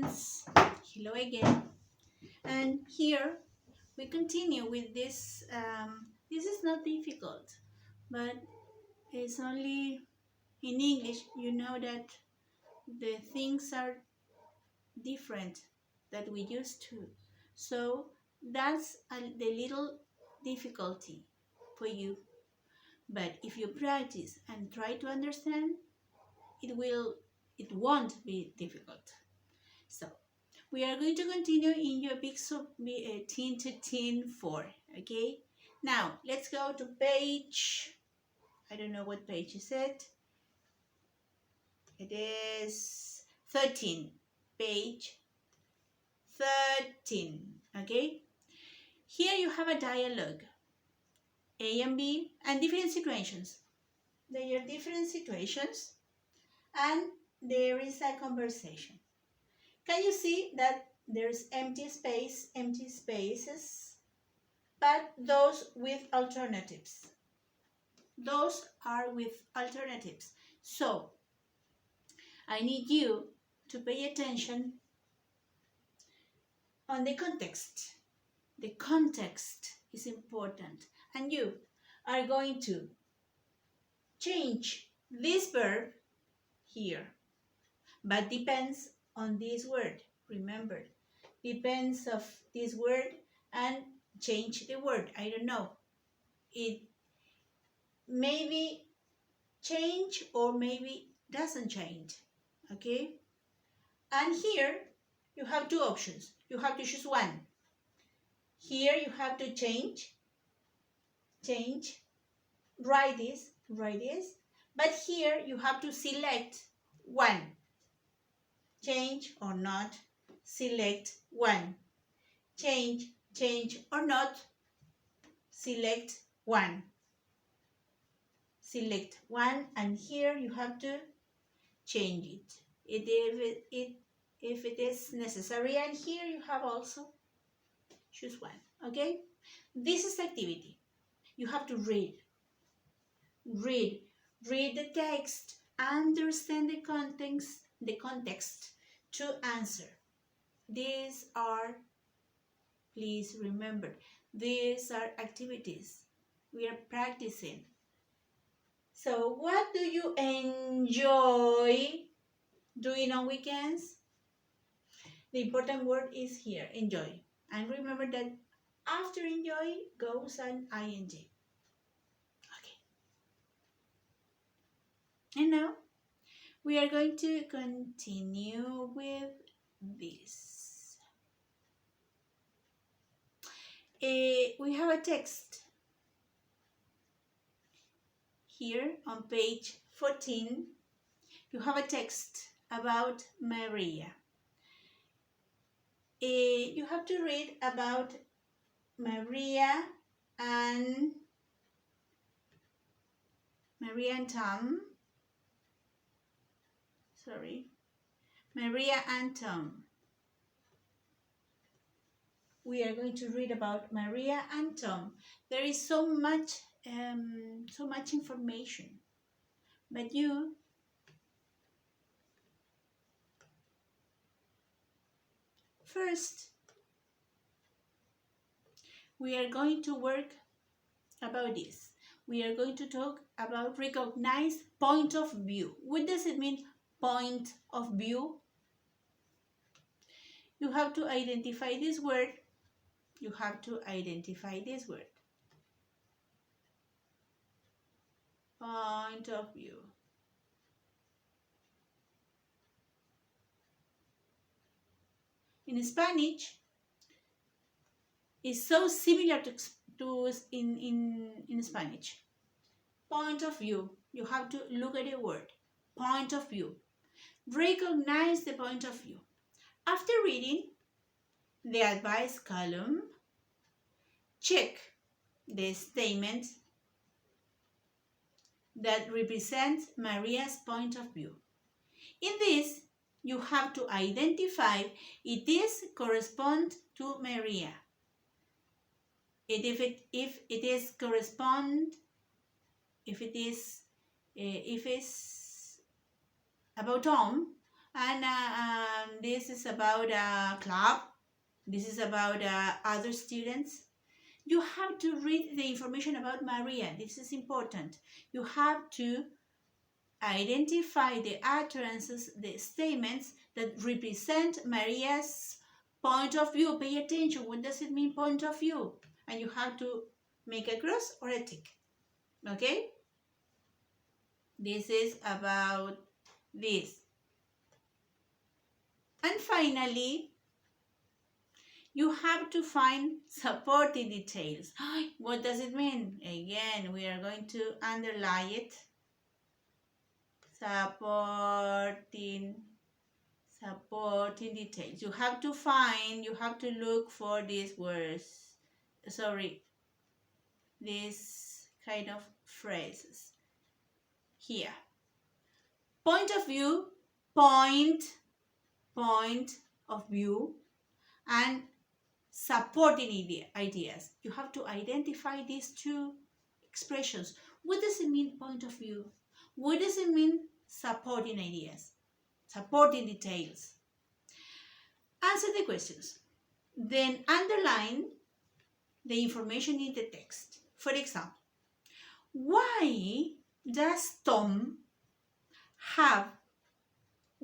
friends, hello again. And here we continue with this. This is not difficult, but it's only in English. You know that the things are different that we used to. So that's the little difficulty for you. But if you practice and try to understand, it won't be difficult. So we are going to continue in your big teen to teen 4. Okay, now let's go to page, I don't know what page is it. It is 13, page 13. Okay, here you have a dialogue, A and B, and different situations. There are different situations and there is a conversation. Can you see that there's empty spaces, but those with alternatives. Those are with alternatives. So I need you to pay attention on the context. The context is important, and you are going to change this verb here, but depends on this word. Remember, depends of this word and change the word. I don't know. It maybe change or maybe doesn't change. Okay? And here you have two options. You have to choose one. Here you have to change, write this. But here you have to select one. Change or not, select one. Change or not, select one. Select one, and here you have to change it if it is necessary, and here you have also choose one. Okay, this is the activity. You have to read the text, understand the context to answer. These are, please remember, these are activities we are practicing. So what do you enjoy doing on weekends? The important word is here, enjoy. And remember that after enjoy goes an ing. Okay. And now we are going to continue with this. We have a text here on page 14. You have a text about Maria. You have to read about Maria and Tom. Sorry, Maria and Tom. We are going to read about Maria and Tom. There is so much information, but you first we are going to work about this. We are going to talk about recognize point of view. What does it mean, point of view? You have to identify this word. You have to identify this word. Point of view. In Spanish, it's so similar to in Spanish. Point of view. You have to look at the word. Point of view. Recognize the point of view. After reading the advice column, check the statement that represents Maria's point of view. In this, you have to identify if this corresponds to Maria. If it's about Tom, And this is about a club. This is about other students. You have to read the information about Maria. This is important. You have to identify the utterances, the statements that represent Maria's point of view. Pay attention. What does it mean, point of view? And you have to make a cross or a tick. Okay? This is about this. And finally, you have to find supporting details. What does it mean? Again, we are going to underline it. Supporting details. You have to look for these words. These kind of phrases. Here. Point of view, point of view, and supporting ideas. You have to identify these two expressions. What does it mean, point of view? What does it mean, supporting ideas? Supporting details. Answer the questions. Then underline the information in the text. For example, why does Tom have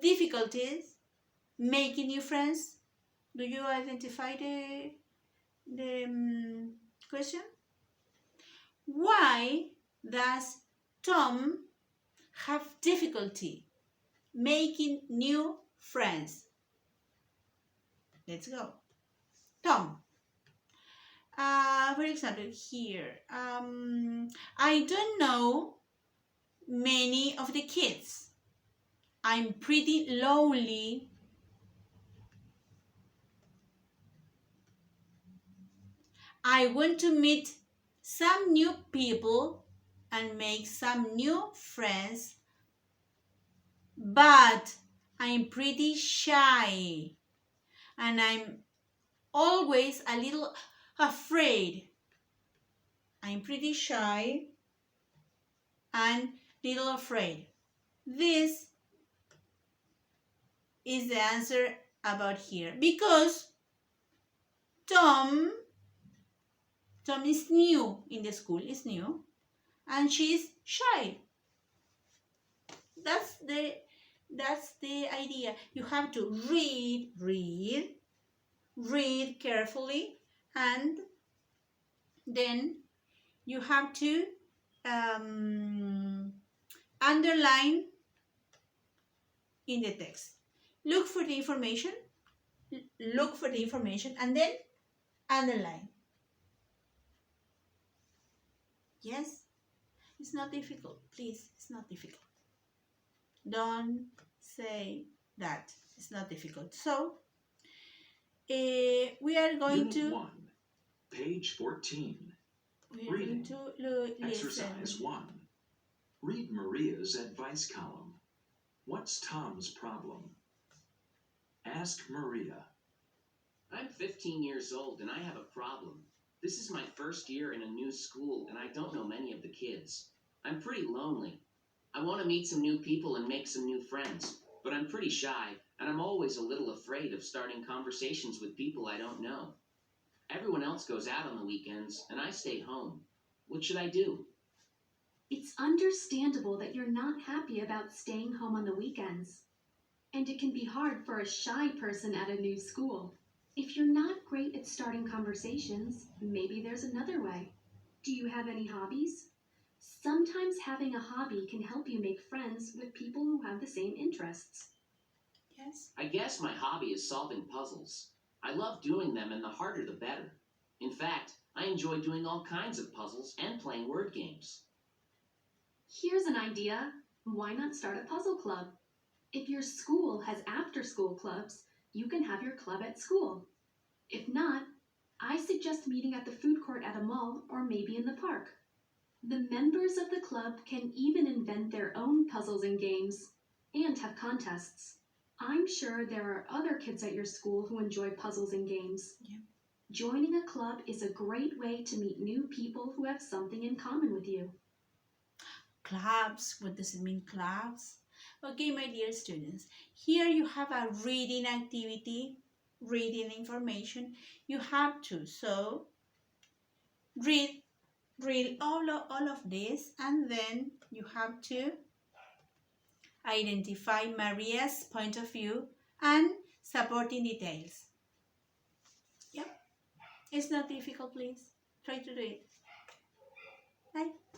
difficulties making new friends? Do you identify the question? Why does Tom have difficulty making new friends? Let's go. Tom. For example, here, I don't know many of the kids. I'm pretty lonely. I want to meet some new people and make some new friends, but I'm pretty shy and I'm always a little afraid. I'm pretty shy and little afraid. This is the answer about here, because Tom is new in the school, is new, and she's shy. That's the idea. You have to read carefully, and then you have to underline in the text. Look for the information, and then underline. Yes, it's not difficult. Please, it's not difficult. Don't say that. It's not difficult. So, we are going Unit 1, page 14. Reading. Exercise 1. Read Maria's advice column. What's Tom's problem? Ask Maria. I'm 15 years old and I have a problem. This is my first year in a new school and I don't know many of the kids. I'm pretty lonely. I want to meet some new people and make some new friends, but I'm pretty shy and I'm always a little afraid of starting conversations with people I don't know. Everyone else goes out on the weekends and I stay home. What should I do? It's understandable that you're not happy about staying home on the weekends. And it can be hard for a shy person at a new school. If you're not great at starting conversations, maybe there's another way. Do you have any hobbies? Sometimes having a hobby can help you make friends with people who have the same interests. Yes. I guess my hobby is solving puzzles. I love doing them, and the harder the better. In fact, I enjoy doing all kinds of puzzles and playing word games. Here's an idea. Why not start a puzzle club? If your school has after-school clubs, you can have your club at school. If not, I suggest meeting at the food court at a mall or maybe in the park. The members of the club can even invent their own puzzles and games and have contests. I'm sure there are other kids at your school who enjoy puzzles and games. Yeah. Joining a club is a great way to meet new people who have something in common with you. Clubs. What does it mean, clubs? Okay, my dear students, here you have a reading activity, reading information. You have to, so read all of this, and then you have to identify Maria's point of view and supporting details. Yeah, it's not difficult, please. Try to do it. Bye.